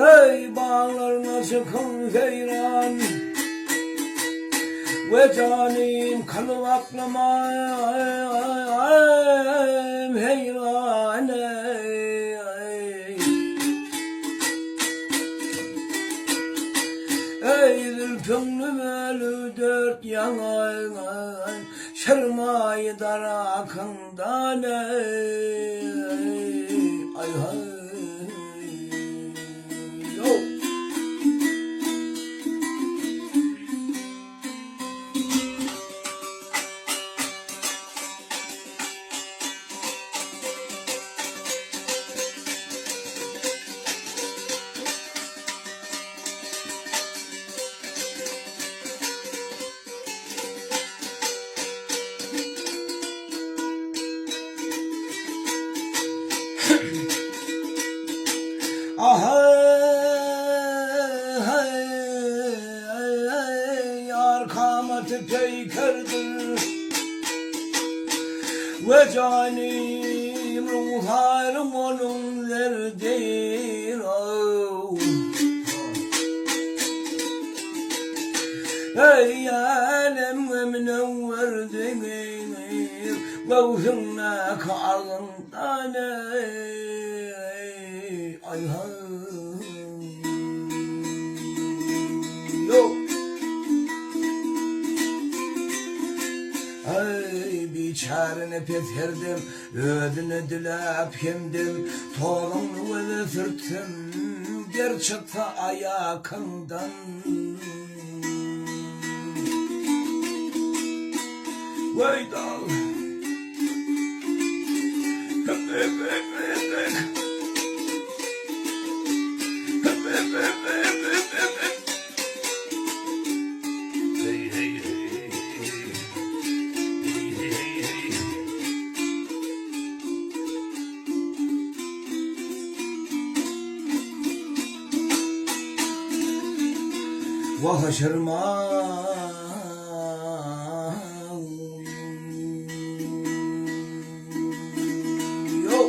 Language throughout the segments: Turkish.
Ey bağlarına çıkın feyran, ve canim kalı aklıma heyran. Ey zülfünlü ölü dört yana, şırmayı dar akından. Ay hay yo. Arkama tepeykerdir ve canim ruharım onun derdir. Ey alem ve münevverdir gavzına kalından. Ay hay yo. Ay biçarene peterdim, ödünü dilap yemdim, toğunu ve sırtım gerçekte ayakından. Vay dağ vah şırma yo.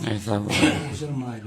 Neyse abi. Şırmayı